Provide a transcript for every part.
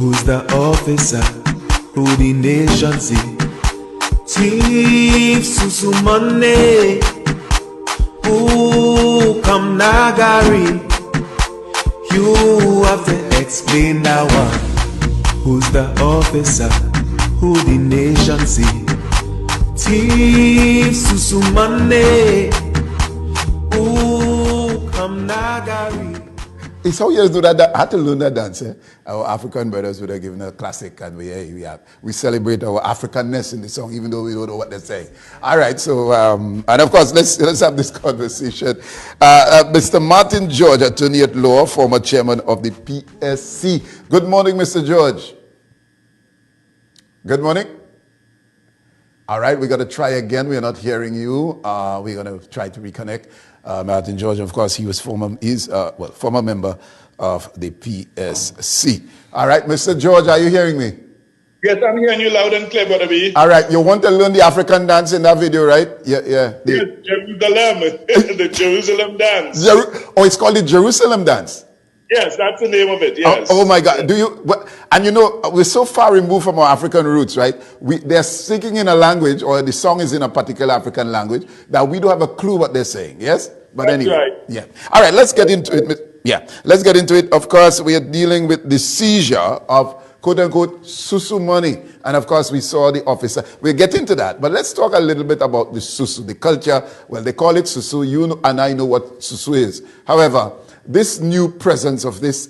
Who's the officer? Who the nation see? Thief sou-sou money. Who come Nagari? You have to explain that one. Who's the officer? Who the nation see? Thief sou-sou money. Who come Nagari? It's how you do that. I had to learn that dance. Our African brothers would have given a classic, and we celebrate our Africanness in the song, even though we don't know what they're saying. All right, so and of course, let's have this conversation. Mr. Martin George, attorney at law, former chairman of the PSC. Good morning, Mr. George. Good morning. All right, we're going to try again. We're not hearing you. We're going to try to reconnect. Martin George, of course, he was former member of the PSC. All right, Mr. George, are you hearing me? Yes, I'm hearing you loud and clear, brother B. All right, you want to learn the African dance in that video, right? Yeah. Yes, Jerusalem, the Jerusalem dance. It's called the Jerusalem dance. Yes, that's the name of it, yes. Oh my God. And you know, we're so far removed from our African roots, right? They're singing in a language, or the song is in a particular African language, that we don't have a clue what they're saying, yes? But that's anyway, right. Yeah. All right, let's get into it. Yeah, let's get into it. Of course, we are dealing with the seizure of quote-unquote sou-sou money. And of course, we saw the officer. We'll get into that. But let's talk a little bit about the sou-sou, the culture. Well, they call it sou-sou. You know, and I know what sou-sou is. However, this new presence of this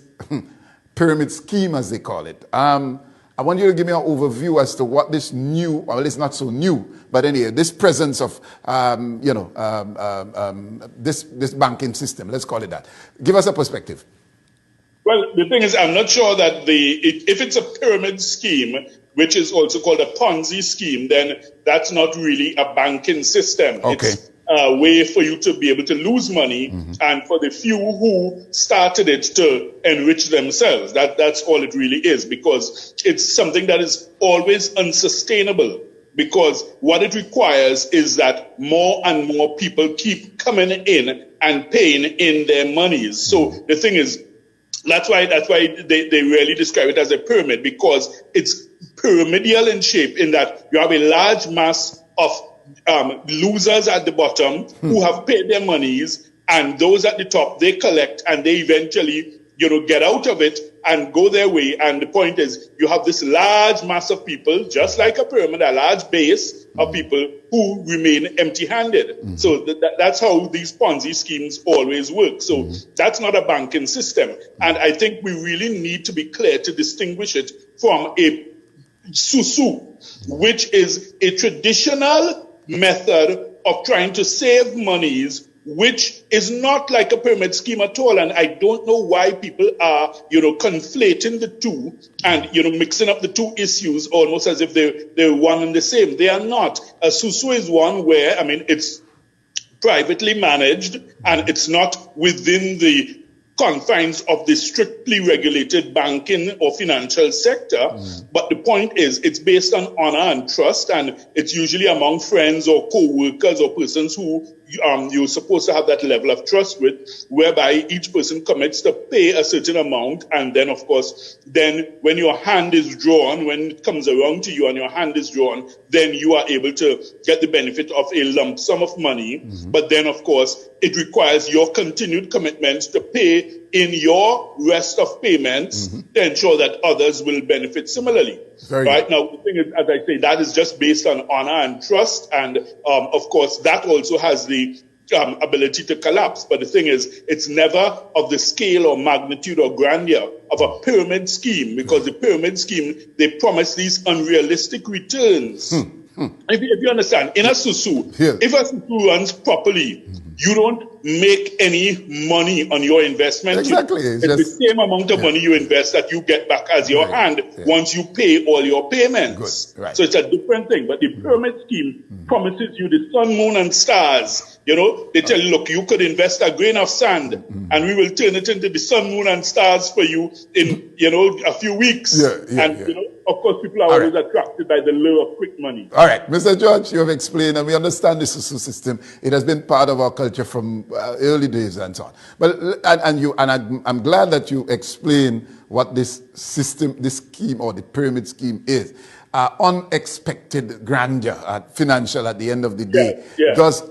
pyramid scheme, as they call it, I want you to give me an overview as to what this new, well, it's not so new, but anyway, this presence of, this banking system, let's call it that. Give us a perspective. Well, the thing is, I'm not sure that if it's a pyramid scheme, which is also called a Ponzi scheme, then that's not really a banking system. Okay. It's a way for you to be able to lose money, and for the few who started it to enrich themselves. That's all it really is, because it's something that is always unsustainable, because what it requires is that more and more people keep coming in and paying in their monies. So the thing is, that's why they really describe it as a pyramid, because it's pyramidal in shape, in that you have a large mass of losers at the bottom who have paid their monies, and those at the top, they collect, and they eventually, get out of it and go their way. And the point is, you have this large mass of people, just like a pyramid, a large base of people who remain empty-handed. So that's how these Ponzi schemes always work. So that's not a banking system. And I think we really need to be clear to distinguish it from a sou-sou, which is a traditional method of trying to save monies, which is not like a pyramid scheme at all. And I don't know why people are, conflating the two and, mixing up the two issues almost as if they're one and the same. They are not. A sou-sou is one where, it's privately managed, and it's not within the confines of the strictly regulated banking or financial sector. But the point is, it's based on honor and trust, and it's usually among friends or co-workers or persons who you're supposed to have that level of trust with, whereby each person commits to pay a certain amount. And then, of course, when your hand is drawn, when it comes around to you and your hand is drawn, then you are able to get the benefit of a lump sum of money. But then, of course, it requires your continued commitment to pay in your rest of payments to ensure that others will benefit similarly. Right now, the thing is, as I say, that is just based on honor and trust, and of course, that also has the ability to collapse. But the thing is, it's never of the scale or magnitude or grandeur of a pyramid scheme, because the pyramid scheme, they promise these unrealistic returns. If you understand, in a sou-sou, if a sou-sou runs properly, you don't make any money on your investment. Exactly. It's the same amount of money you invest that you get back as your hand once you pay all your payments. So it's a different thing. But the pyramid scheme promises you the sun, moon, and stars. They tell you, look, you could invest a grain of sand, and we will turn it into the sun, moon, and stars for you in, a few weeks. of course, people are All always right. attracted by the lure of quick money. All right, Mr. George, you have explained, and we understand the sou-sou system. It has been part of our culture from early days and so on. But I'm glad that you explain what this system, this scheme, or the pyramid scheme is. Unexpected grandeur, financial at the end of the day. Yeah. Does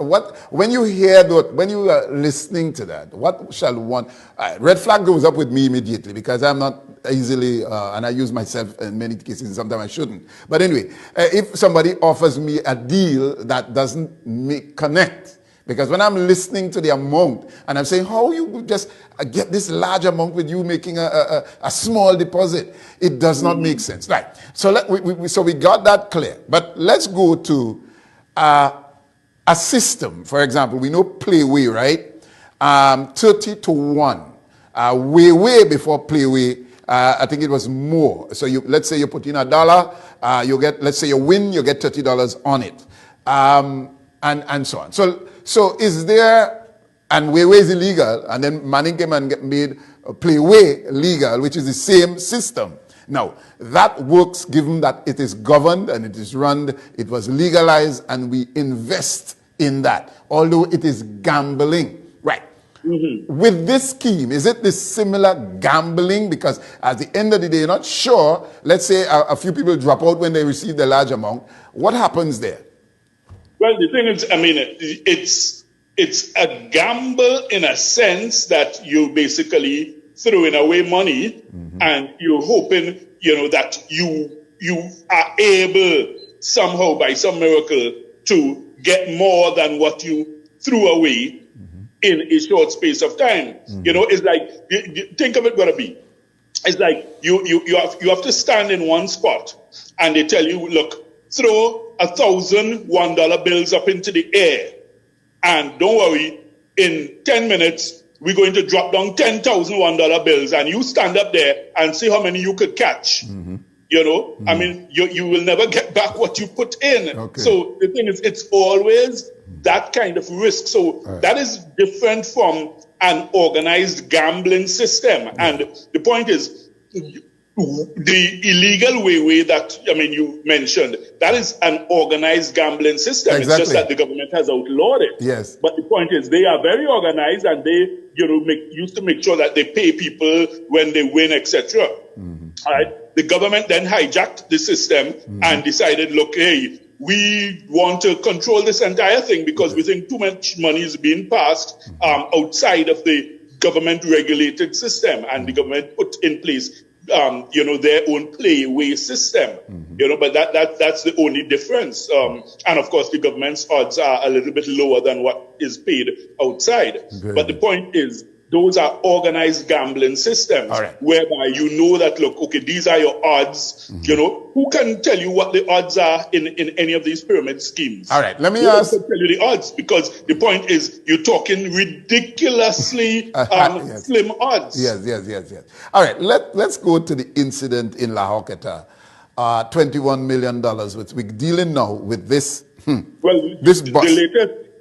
when you hear that, when you are listening to that, what shall one? Red flag goes up with me immediately because I'm not easily, and I use myself in many cases. Sometimes I shouldn't. But anyway, if somebody offers me a deal that doesn't connect. Because when I'm listening to the amount and I'm saying, how you just get this large amount with you making a small deposit? It does not make sense. Right. So so we got that clear. But let's go to a system. For example, we know Playway, right? 30 to 1. Way before Playway, I think it was more. So let's say you put in $1, you get, let's say you win, you get $30 on it. And so on. So is there, and Wayway is illegal, and then Manning came and made Playway legal, which is the same system. Now, that works given that it is governed and it is run, it was legalized, and we invest in that, although it is gambling. Right. Mm-hmm. With this scheme, is it this similar gambling? Because at the end of the day, you're not sure, let's say a few people drop out when they receive the large amount. What happens there? Well, the thing is, I mean, it's a gamble in a sense that you basically throwing away money, and you're hoping, that you are able somehow by some miracle to get more than what you threw away in a short space of time. It's like, think of it gonna be. It's like you have to stand in one spot, and they tell you, look, throw 1,000 $1 bills up into the air, and don't worry, in 10 minutes we're going to drop down 10,000 $1 bills, and you stand up there and see how many you could catch. I mean, you will never get back what you put in. Okay. So the thing is, it's always that kind of risk. So that is different from an organized gambling system. And the point is, the illegal way that, you mentioned, that is an organized gambling system. Exactly. It's just that the government has outlawed it. Yes. But the point is, they are very organized, and they, used to make sure that they pay people when they win, etc. All right. The government then hijacked the system and decided, look, hey, we want to control this entire thing because we think too much money is being passed outside of the government regulated system, and the government put in place their own Playway system, but that's the only difference. And of course, the government's odds are a little bit lower than what is paid outside. Good. But the point is, those are organized gambling systems, whereby that, look, okay, these are your odds. Who can tell you what the odds are in any of these pyramid schemes? All right, let me ask. Who can tell you the odds? Because the point is, you're talking ridiculously slim odds. Yes. All right, let's go to the incident in La Horquetta. $21 million, which we're dealing now with this. Well, this bus.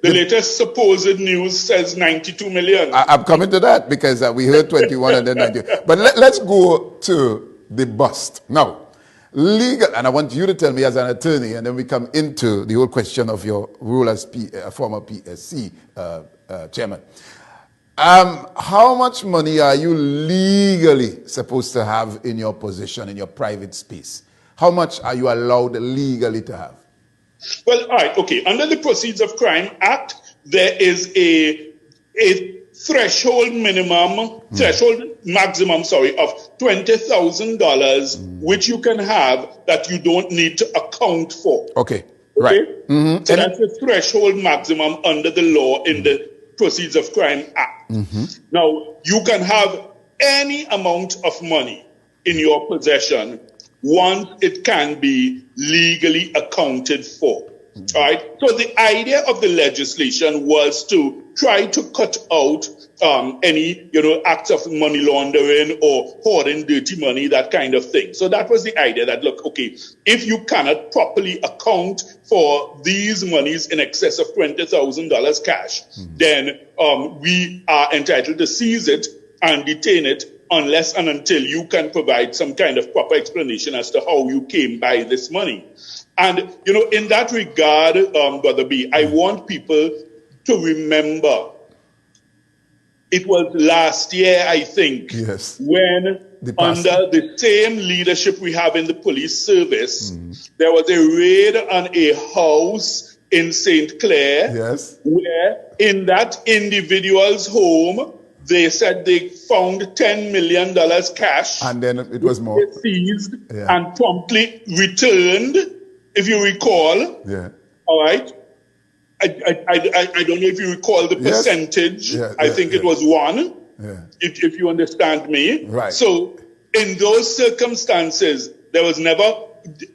The latest supposed news says 92 million. I'm coming to that because we heard 21 and then 90. But let's go to the bust. Now, legal, and I want you to tell me as an attorney, and then we come into the whole question of your role as former PSC chairman. How much money are you legally supposed to have in your possession, in your private space? How much are you allowed legally to have? Well, all right, okay. Under the Proceeds of Crime Act, there is a threshold maximum, of $20,000, which you can have that you don't need to account for. Okay, right. So that's the threshold maximum under the law in the Proceeds of Crime Act. Now, you can have any amount of money in your possession once it can be legally accounted for. All right. So the idea of the legislation was to try to cut out any, acts of money laundering or hoarding dirty money, that kind of thing. So that was the idea that, look, okay, if you cannot properly account for these monies in excess of $20,000 cash, then we are entitled to seize it and detain it unless and until you can provide some kind of proper explanation as to how you came by this money. And, you know, in that regard, Brother B, I want people to remember it was last year, I think, yes, when under the same leadership we have in the police service, there was a raid on a house in St. Clair, yes, where in that individual's home, they said they found $10 million cash. and then it was more. They seized and promptly returned, if you recall. Yeah. All right. I don't know if you recall the percentage. I think it was 1, if you understand me. Right. So in those circumstances, there was never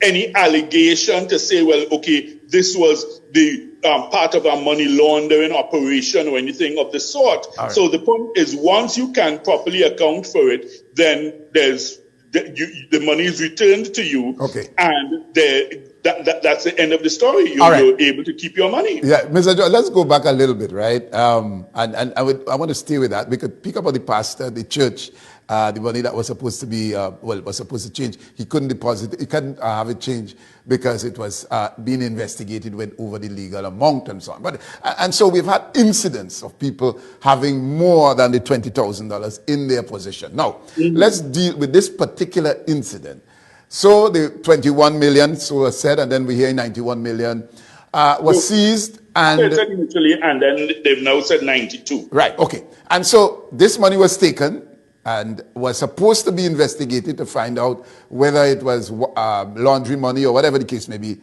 any allegation to say, well, okay, this was the part of our money laundering operation or anything of the sort. Right. So the point is, once you can properly account for it, then there's the money is returned to you. Okay. And that's the end of the story. You're able to keep your money. Yeah, Mr. George, let's go back a little bit, right? And I want to stay with that. We could pick up on the pastor, the church, the money that was supposed to be, was supposed to change. He couldn't deposit, he couldn't have it changed because it was being investigated, went over the legal amount and so on. And so we've had incidents of people having more than the $20,000 in their possession. Now, let's deal with this particular incident. So the 21 million, so said, and then we hear 91 million was seized. And they said initially, and then they've now said 92. Right, okay. And so this money was taken and was supposed to be investigated to find out whether it was laundry money or whatever the case may be.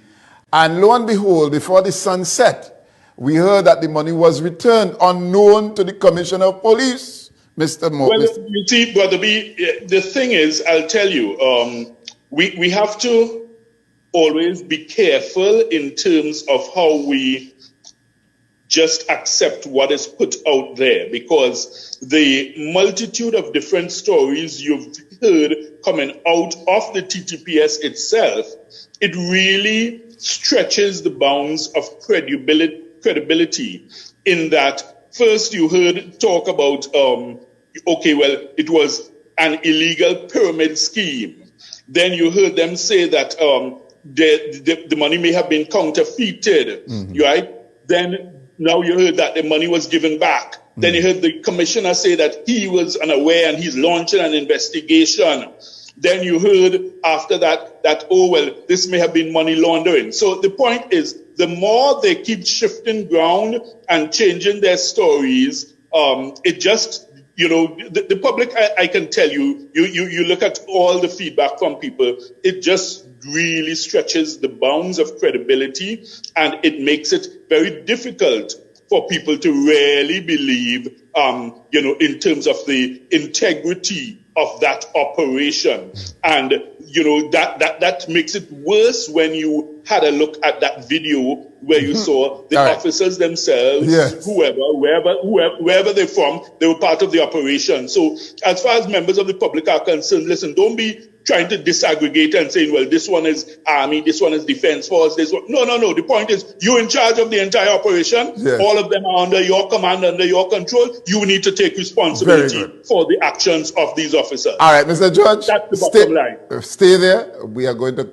And lo and behold, before the sun set, we heard that the money was returned unknown to the Commissioner of Police, Mr. Mo. Well, you see, Brother B, the thing is, I'll tell you, we have to always be careful in terms of how we just accept what is put out there, because the multitude of different stories you've heard coming out of the TTPS itself, it really stretches the bounds of credibility in that first you heard talk about, okay, well, it was an illegal pyramid scheme. Then you heard them say that the money may have been counterfeited, right? Then now you heard that the money was given back. Then you heard the commissioner say that he was unaware and he's launching an investigation. Then you heard after that, oh, well, this may have been money laundering. So the point is, the more they keep shifting ground and changing their stories, it just, you know, the public, I can tell you, you look at all the feedback from people, it just really stretches the bounds of credibility, and it makes it very difficult for people to really believe, you know, in terms of the integrity of that operation. And, you know, that makes it worse when you had a look at that video where you saw the officers themselves, wherever they're from, they were part of the operation. So as far as members of the public are concerned, listen, don't be trying to disaggregate and saying, well, this one is Army, this one is Defense Force, this one. No. The point is, you're in charge of the entire operation. Yes. All of them are under your command, under your control. You need to take responsibility for the actions of these officers. All right, Mr. George, that's the bottom line. Stay there. We are going to,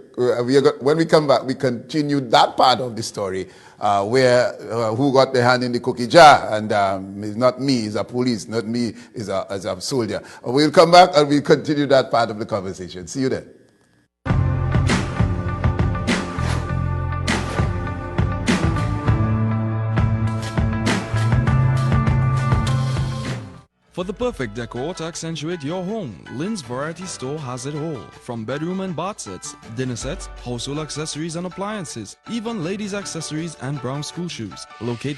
when we come back, we continue that part of the story where who got the hand in the cookie jar, and it's not me, it's a police, not me, it's a soldier. We'll come back and we'll continue that part of the conversation. See you then. For the perfect decor to accentuate your home, Lynn's Variety Store has it all. From bedroom and bath sets, dinner sets, household accessories and appliances, even ladies' accessories and brown school shoes. Located